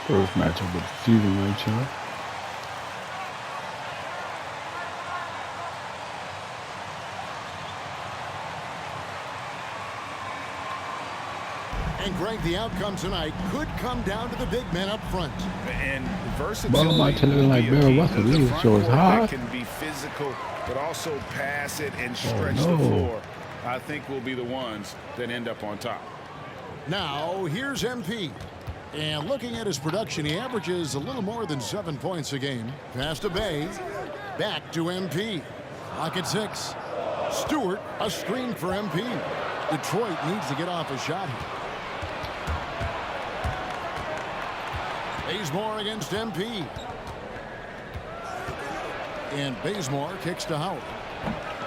First matchup of the season right here. And Greg, the outcome tonight could come down to the big men up front. And versatility. Ball might tell it like Bill Russell. He shows hard. Can be physical, but also pass it and stretch the floor. I think will be the ones that end up on top. Now here's MP. And looking at his production, he averages a little more than 7 points a game. Pass to Bay. Back to MP. Clock at 6. Stewart, a screen for MP. Detroit needs to get off a shot here. Bazemore against MP. And Bazemore kicks to Howard.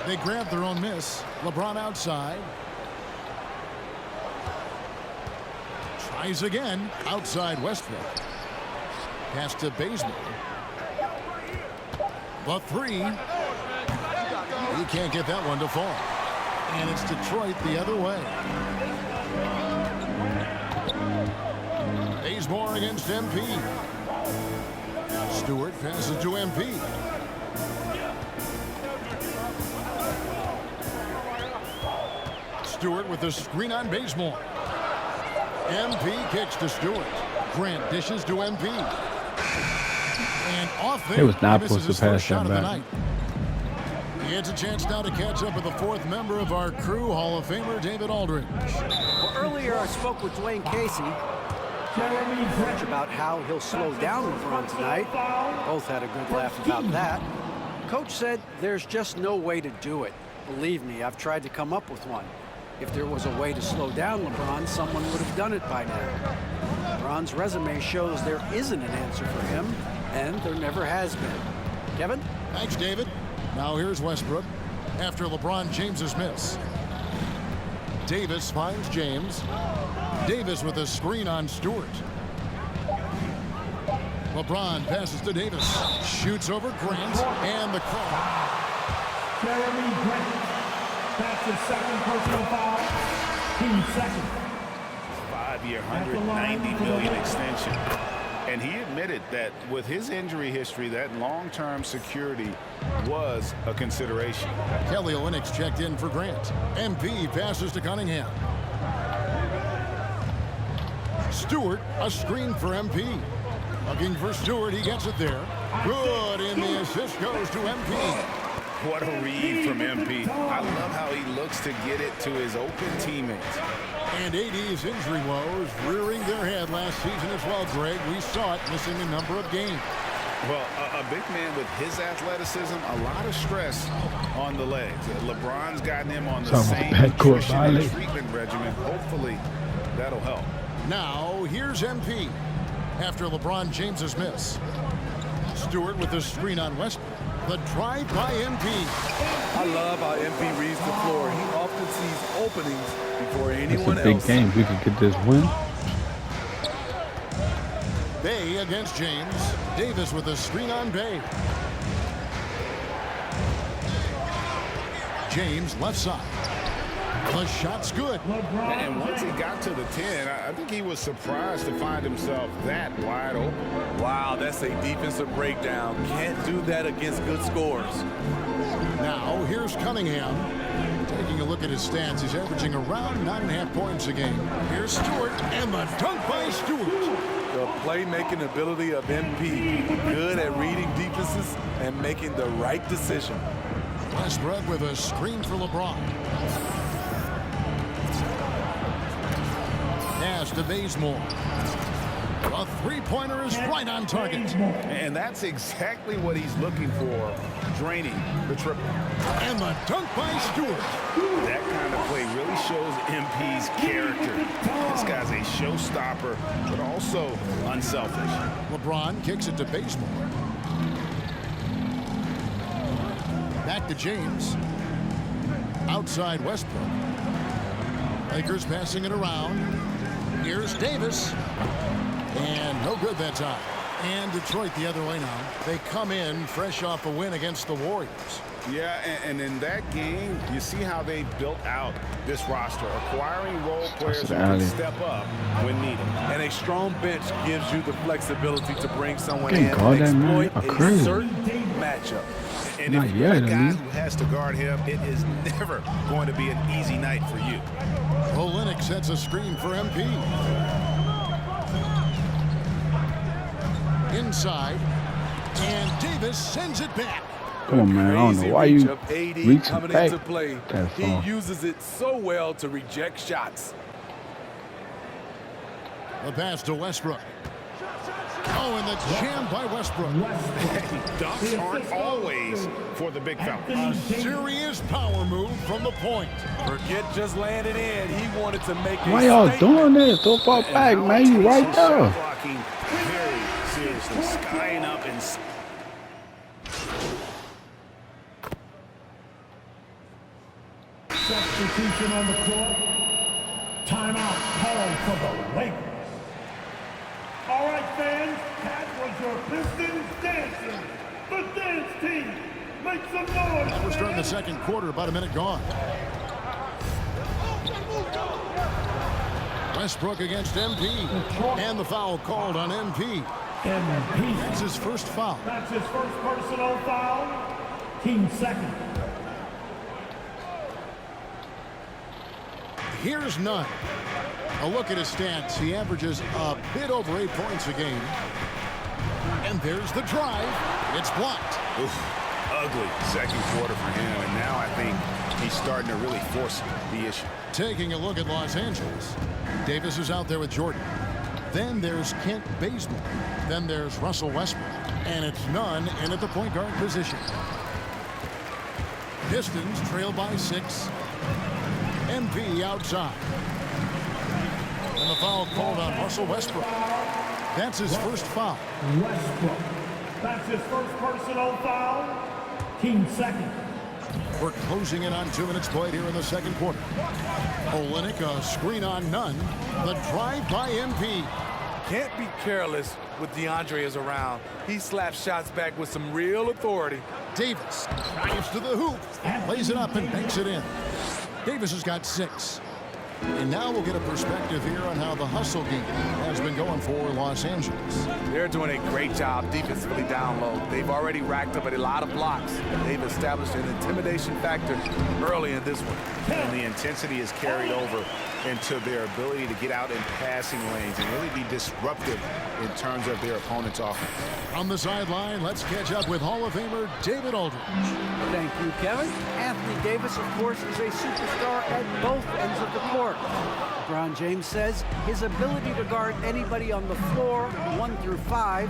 They grab their own miss. LeBron outside. Tries again. Outside Westbrook. Pass to Bazemore. The three. He can't get that one to fall. And it's Detroit the other way. Bazemore against MP. Stewart passes to MP. Stewart with the screen on Bazemore. MP kicks to Stewart. Grant dishes to MP. And off there. It was not supposed to pass that back. He has a chance now to catch up with the fourth member of our crew, Hall of Famer David Aldridge. Well, earlier I spoke with Dwayne Casey about how he'll slow down LeBron tonight. Both had a good laugh about that. Coach said there's just no way to do it. Believe me, I've tried to come up with one. If there was a way to slow down LeBron, someone would have done it by now. LeBron's resume shows there isn't an answer for him, and there never has been. Kevin? Thanks, David. Now here's Westbrook after LeBron James's miss. Davis finds James. Davis with a screen on Stewart. LeBron passes to Davis. Shoots over Grant, and the call. Jeremy Grant. That's his second personal foul. Team second. 5-year, $190 million extension. And he admitted that with his injury history, that long-term security was a consideration. Kelly Olynyk checked in for Grant. MP passes to Cunningham. Stewart, a screen for MP. Looking for Stewart, he gets it there. Good, and the assist goes to MP. What a read from MP. I love how he looks to get it to his open teammates. And AD's injury woes rearing their head last season as well, Greg. We saw it missing a number of games. Well, a big man with his athleticism, a lot of stress on the legs. LeBron's gotten him on the same nutrition and treatment regimen. Hopefully, that'll help. Now, here's MP after LeBron James's miss. Stewart with the screen on Westbrook. The drive by MP. I love how MP reads the floor. He often sees openings before anyone else. It's a big game. We could get this win. Bay against James. Davis with a screen on Bay. James left side. The shot's good. And once he got to the 10, I think he was surprised to find himself that wide open. Wow, that's a defensive breakdown. Can't do that against good scores. Now, here's Cunningham. Taking a look at his stats, he's averaging around 9.5 points a game. Here's Stewart, and the dunk by Stewart. The playmaking ability of MP. Good at reading defenses and making the right decision. Westbrook with a screen for LeBron. Pass to Bazemore. A three-pointer is right on target. And that's exactly what he's looking for, draining the triple. And the dunk by Stewart. That kind of play really shows MP's character. This guy's a showstopper, but also unselfish. LeBron kicks it to Bazemore. Back to James. Outside Westbrook. Lakers passing it around. Here's Davis. And no good that time. And Detroit the other way now. They come in fresh off a win against the Warriors. Yeah, and in that game, you see how they built out this roster, acquiring role players who can step up when needed. And a strong bench gives you the flexibility to bring someone Can't in guard and that man. exploit a Crazy. certain matchup. And Not if you're yet, the I guy mean. who has to guard him, it is never going to be an easy night for you. Olenek sets a screen for MP. Inside, and Davis sends it back. Come on, man. I don't know why you Of AD reaching coming back into play. that He far. uses it so well to reject shots. The pass to Westbrook. Oh, and the jam by Westbrook. Dunks aren't always for the big fella. A serious power move from the point. Forget just laying it in. He wanted to make a Why y'all statement. doing this? Don't fall back, Now man. You takes right his there. shot blocking very seriously, skying up and Substitution on the court. Timeout called for the Lakers. All right, fans, that was your Pistons dancing. The dance team. Make some noise. We're starting the fans. second quarter, about a minute gone. Westbrook against MP. And the foul called on MP. MVP. That's his first foul. That's his first personal foul. Team second. Here's Nunn. A look at his stats. He averages a bit over 8 points a game. And there's the drive. It's blocked. oof, ugly second quarter for him. And now I think he's starting to really force the issue. Taking a look at Los Angeles. Davis is out there with Jordan. Then there's Kent Bazemore. Then there's Russell Westbrook. And it's Nunn in at the point guard position. Pistons trail by 6. MP outside. And the foul called on Russell Westbrook. That's his first foul. Westbrook. That's his first personal foul. Team second. We're closing in on 2 minutes played here in the second quarter. Olenek, a screen on Nunn. The drive by MP. Can't be careless with DeAndre is around. He slaps shots back with some real authority. Davis drives to the hoop. Lays it up and banks it in. Davis has got 6. And now we'll get a perspective here on how the hustle game has been going for Los Angeles. They're doing a great job defensively down low. They've already racked up a lot of blocks. They've established an intimidation factor early in this one. And the intensity is carried over into their ability to get out in passing lanes and really be disruptive in terms of their opponent's offense. On the sideline, let's catch up with Hall of Famer David Aldridge. Thank you, Kevin. Anthony Davis, of course, is a superstar at both ends of the court. LeBron James says his ability to guard anybody on the floor, 1 through 5,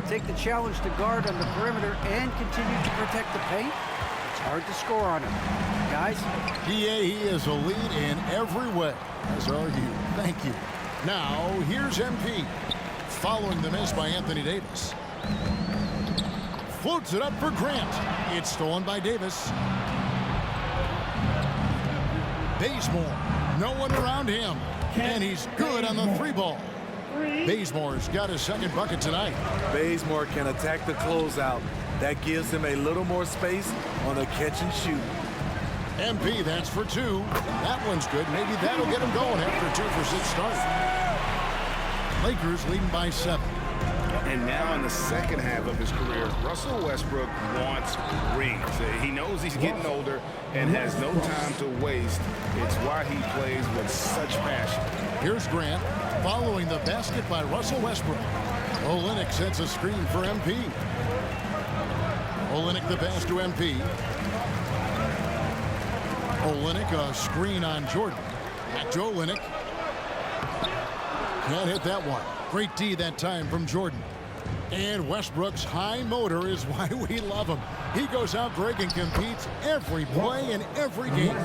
take the challenge to guard on the perimeter and continue to protect the paint, it's hard to score on him. Guys? He is a lead in every way, as are you. Thank you. Now, here's MP. Following the miss by Anthony Davis. Floats it up for Grant. It's stolen by Davis. Bazemore. No one around him. And he's good on the 3 ball. Bazemore's got his second bucket tonight. Bazemore can attack the closeout. That gives him a little more space on the catch and shoot. MP, that's for 2. That one's good. Maybe that'll get him going after 2 for 6 start. Lakers leading by 7. And now in the second half of his career, Russell Westbrook wants rings. He knows he's getting older and has no time to waste. It's why he plays with such passion. Here's Grant following the basket by Russell Westbrook. Olenek sets a screen for MP. Olenek the pass to MP. Olenek a screen on Jordan. Back to Olenek. Can't hit that one. Great D that time from Jordan. And Westbrook's high motor is why we love him. He goes out big and competes every play in every game.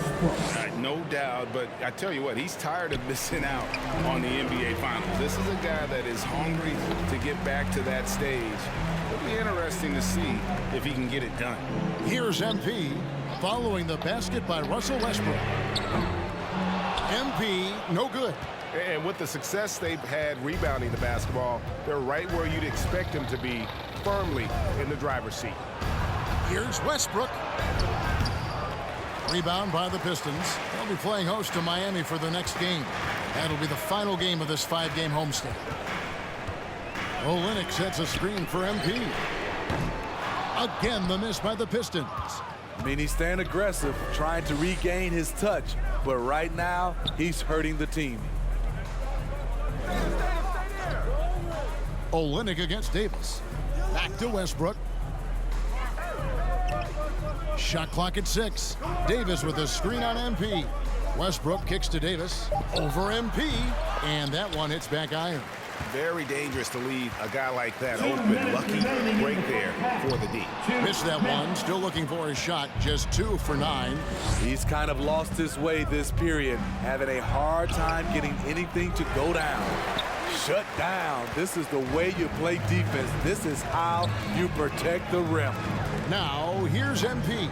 No doubt, but I tell you what, he's tired of missing out on the NBA Finals. This is a guy that is hungry to get back to that stage. It'll be interesting to see if he can get it done. Here's MP following the basket by Russell Westbrook. MP, no good. And with the success they've had rebounding the basketball, they're right where you'd expect them to be, firmly in the driver's seat. Here's Westbrook. Rebound by the Pistons. They'll be playing host to Miami for the next game. That'll be the final game of this 5-game homestand. Olynyk sets a screen for MP. Again, the miss by the Pistons. I mean, he's staying aggressive, trying to regain his touch. But right now, he's hurting the team. Olynyk against Davis. Back to Westbrook. Shot clock at 6. Davis with a screen on MP. Westbrook kicks to Davis. Over MP. And that one hits back iron. Very dangerous to leave a guy like that open. Lucky break there for the D. Missed that one. Still looking for his shot. Just 2 for 9. He's kind of lost his way this period, having a hard time getting anything to go down. Shut down. This is the way you play defense. This is how you protect the rim. Now, here's MP.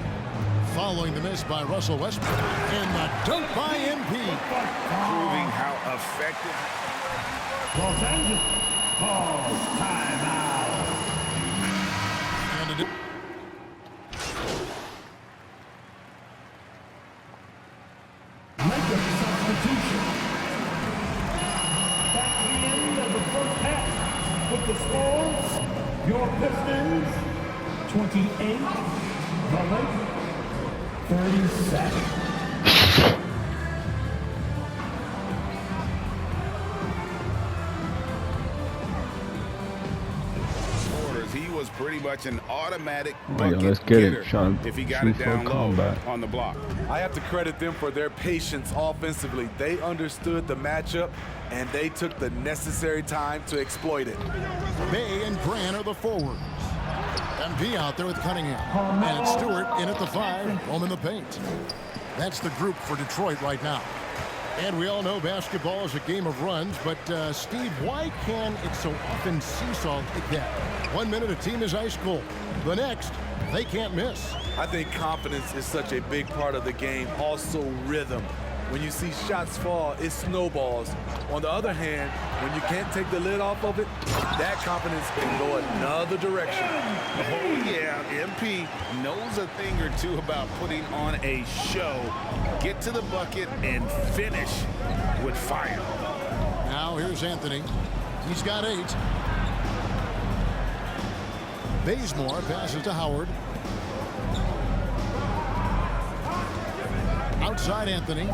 Following the miss by Russell Westbrook. And the dunk by MP. Proving how effective. Los Angeles calls timeout. And Make a substitution. That's the end of the first half. With the score, your Pistons 28, the Lakers 37. He was pretty much an automatic Yeah, bucket let's get it. getter Trying if he to got it shoot for a down low comeback. on the block. I have to credit them for their patience offensively. They understood the matchup, and they took the necessary time to exploit it. Bay and Grant are the forwards. MP out there with Cunningham. And it's Stewart in at the 5. Home in the paint. That's the group for Detroit right now. And we all know basketball is a game of runs, but Steve, why can it so often seesaw like that? 1 minute a team is ice cold. The next, they can't miss. I think confidence is such a big part of the game. Also rhythm. When you see shots fall, it snowballs. On the other hand, when you can't take the lid off of it, that confidence can go another direction. Oh, yeah, MP knows a thing or two about putting on a show. Get to the bucket and finish with fire. Now here's Anthony. He's got 8. Bazemore passes to Howard. Outside Anthony.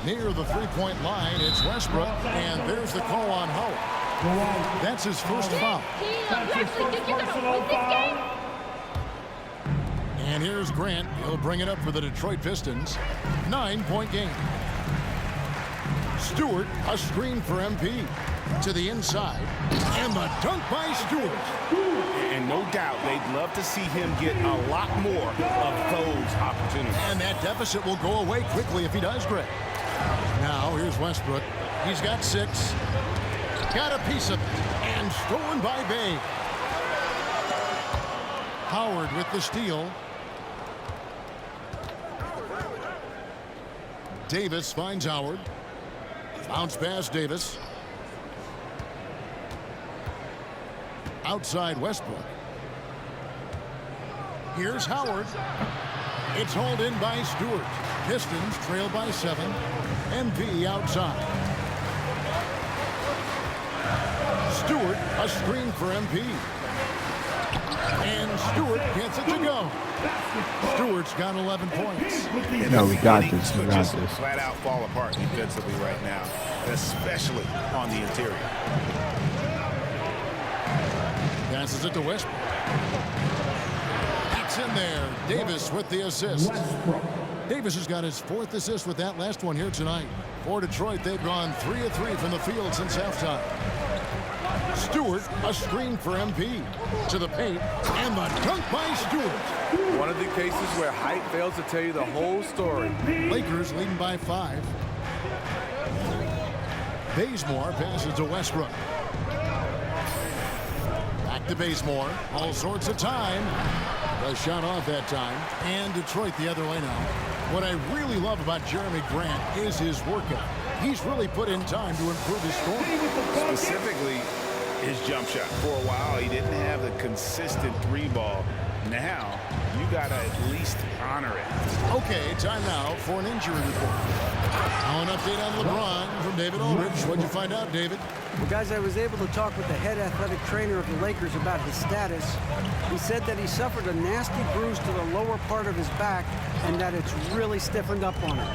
Near the three-point line, it's Westbrook, and there's the call on Howard. That's his first foul. That's his first personal foul. And here's Grant. He'll bring it up for the Detroit Pistons. 9-point game. Stewart, a screen for MP. To the inside. And the dunk by Stewart. And no doubt they'd love to see him get a lot more of those opportunities. And that deficit will go away quickly if he does, Greg. Now, here's Westbrook. He's got 6. Got a piece of it. And stolen by Bay. Howard with the steal. Davis finds Howard. Bounce pass, Davis. Outside Westbrook. Here's Howard. It's hauled in by Stewart. Pistons trail by 7. MP outside. Stewart, a screen for MP. And Stewart gets it to go. Stewart's got 11 points. No, we got this. We got Just this. flat out fall apart defensively right now, especially on the interior. Passes it to Westbrook. Backs in there. Davis with the assist. Davis has got his 4th assist with that last one here tonight. For Detroit, they've gone 3 of 3 from the field since halftime. Stewart, a screen for MP. To the paint, and the dunk by Stewart. One of the cases where height fails to tell you the whole story. Lakers leading by 5. Bazemore passes to Westbrook. Back to Bazemore. All sorts of time. The shot off that time. And Detroit the other way now. What I really love about Jeremy Grant is his workout. He's really put in time to improve his scoring. Specifically, his jump shot. For a while, he didn't have the consistent three ball. Now, you got to at least honor it. Okay, time now for an injury report. Now an update on LeBron from David Aldridge. What'd you find out, David? Well, guys, I was able to talk with the head athletic trainer of the Lakers about his status. He said that he suffered a nasty bruise to the lower part of his back and that it's really stiffened up on him.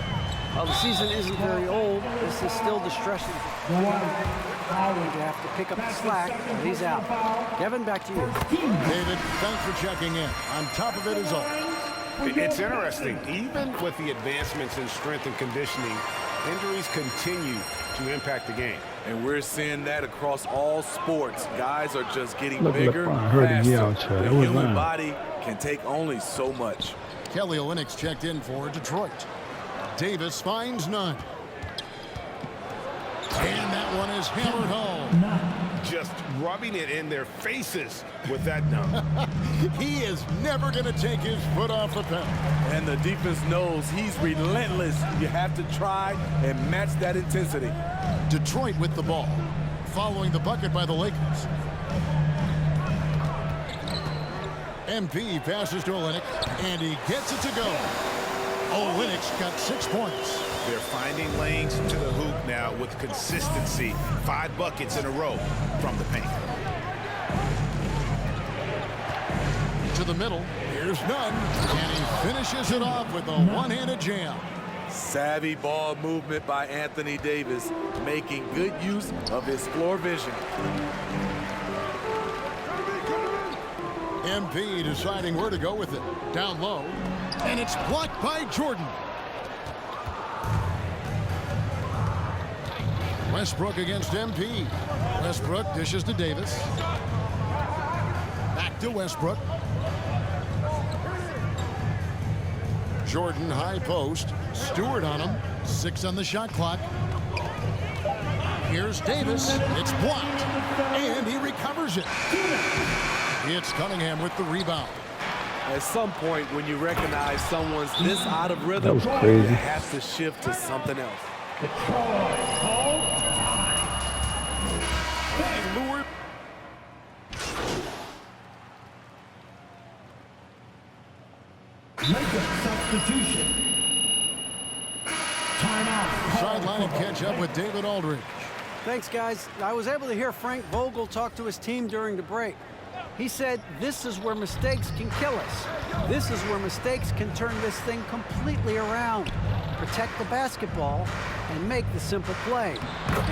While the season isn't very old, this is still distressing. Going to have to pick up the slack, but he's out. Kevin, back to you. David, thanks for checking in. On top of it is all. It's interesting. Even with the advancements in strength and conditioning, injuries continue to impact the game. And we're seeing that across all sports. Guys are just getting Look, bigger, LeBron, I heard him yell, faster. Chad. The That was human mine. body can take only so much. Kelly Olynyk checked in for Detroit. Davis finds none. And that one is hammered home. Just rubbing it in their faces with that dunk. He is never going to take his foot off the pedal. And the defense knows he's relentless. You have to try and match that intensity. Detroit with the ball, following the bucket by the Lakers. MP passes to Olynyk, and he gets it to go. Olynyk's got 6 points. They're finding lanes to the hoop now with consistency. 5 buckets in a row from the paint. To the middle, here's none, and he finishes it off with a one-handed jam. Savvy ball movement by Anthony Davis, making good use of his floor vision. MP deciding where to go with it. Down low, and it's blocked by Jordan. Westbrook against MP. Westbrook dishes to Davis. Back to Westbrook. Jordan high post. Stewart on him. 6 on the shot clock. Here's Davis. It's blocked. And he recovers it. It's Cunningham with the rebound. At some point, when you recognize someone's this out of rhythm, That was crazy. you have to shift to something else. Lured. Laker substitution. Timeout. Sideline and catch up with David Aldridge. Thanks, guys. I was able to hear Frank Vogel talk to his team during the break. He said, this is where mistakes can kill us. This is where mistakes can turn this thing completely around. Protect the basketball and make the simple play.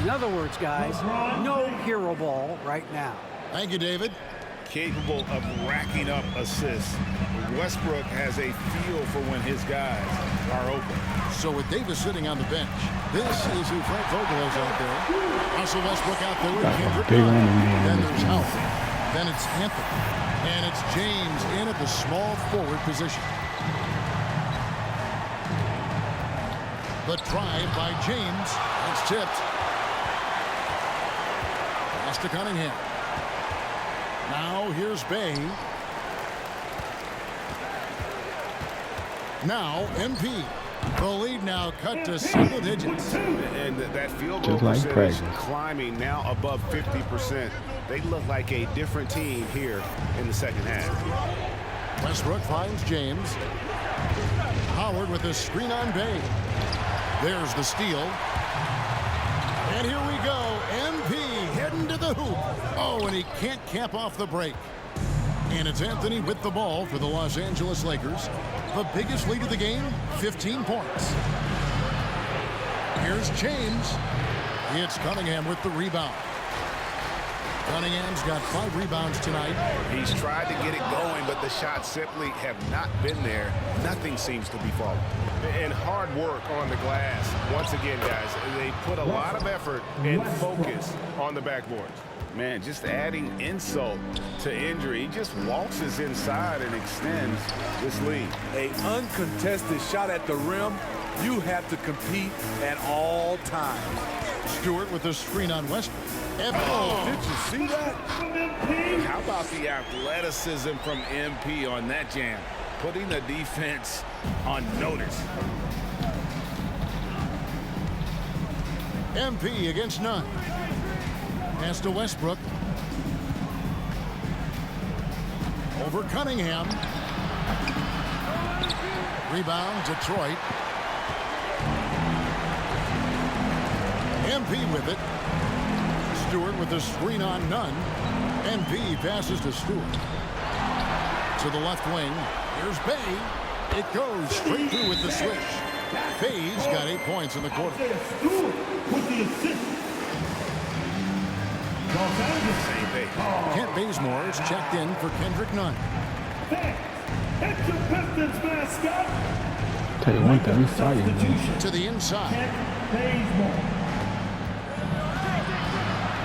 In other words, guys, no hero ball right now. Thank you, David. Capable of racking up assists. Westbrook has a feel for when his guys are open. So with Davis sitting on the bench, this is who Frank Vogel is out there. Russell Westbrook out there with Kendrick big Nunn. one in there. Then there's Howard. Then it's Anthony. And it's James in at the small forward position. The drive by James. It's tipped. Pass to Cunningham. Now here's Bay. Now MP. The lead now cut to single digits. And that field goal Just like percentage practice. climbing now above 50%. They look like a different team here in the second half. Westbrook finds James. Howard with a screen on Bay. There's the steal. And here we go. MP heading to the hoop. Oh, and he can't cap off the break. And it's Anthony with the ball for the Los Angeles Lakers. The biggest lead of the game, 15 points. Here's James. It's Cunningham with the rebound. Cunningham's got 5 rebounds tonight. He's tried to get it going, but the shots simply have not been there. Nothing seems to be falling. And hard work on the glass. Once again, guys, they put a lot of effort and focus on the backboards. Man, just adding insult to injury. He just waltzes inside and extends this lead. An uncontested shot at the rim, you have to compete at all times. Stewart with the screen on Westbrook. Did you see that? How about the athleticism from MP on that jam? Putting the defense on notice. MP against Nunn. Pass to Westbrook. Over Cunningham. Rebound, Detroit. MP with it. Stewart with the screen on none. MP passes to Stewart. To the left wing. Here's Bay. It goes straight through with the switch. Bay's got 8 points in the quarter. Stewart with the assist. Los Angeles. Kent Bazemore is checked in for Kendrick Nunn. Fans, it's your Pistons mascot. Tell you one thing, we fire, man. Substitution. To the inside. Kent Bazemore.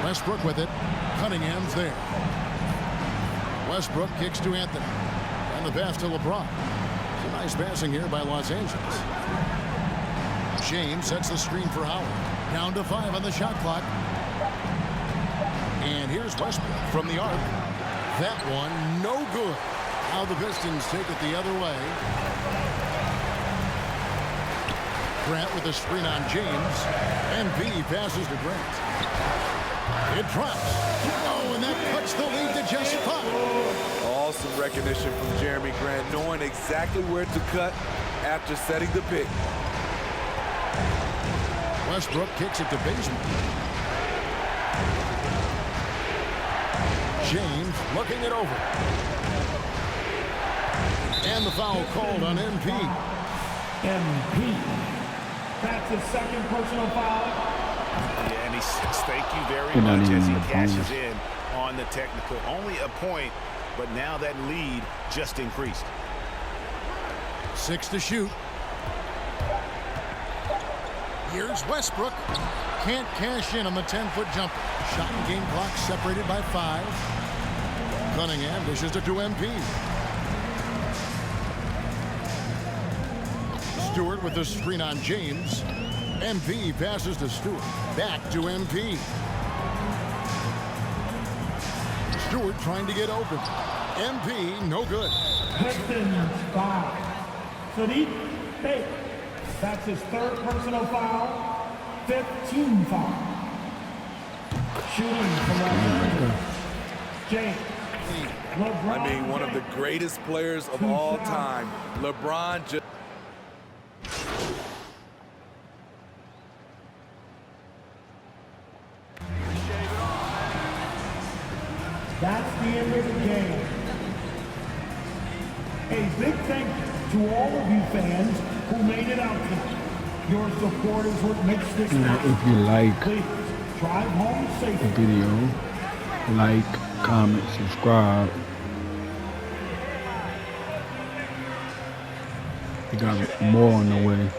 Westbrook with it. Cunningham's there. Westbrook kicks to Anthony. And the pass to LeBron. Some nice passing here by Los Angeles. James sets the screen for Howard. Down to 5 on the shot clock. And here's Westbrook from the arc. That one, no good. Now the Pistons take it the other way. Grant with the screen on James. MP passes to Grant. It drops. Oh, and that cuts the lead to just 5. Awesome recognition from Jeremy Grant, knowing exactly where to cut after setting the pick. Westbrook kicks it to Bazemore. James looking it over. And the foul called on MP. MP. That's his second personal foul. Yeah, and he says thank you very You're not much as he even cashes bonus. in on the technical. Only a point, but now that lead just increased. 6 to shoot. Here's Westbrook. Can't cash in on the 10-foot jumper. Shot and game clock separated by 5. Cunningham dishes it to MP. Stewart with the screen on James. MP passes to Stewart. Back to MP. Stewart trying to get open. MP, no good. Pistons foul. Sadiq Bey. That's his third personal foul. 15 foul. Shooting from Los Angeles. James. LeBron I mean, one of the James. greatest players of all time. LeBron just... That's the end of the game. A big thank you to all of you fans who made it out tonight. Your support is what makes this Now, happen. if you like Please drive home the safely. video, like, comment, subscribe. We got more on the way.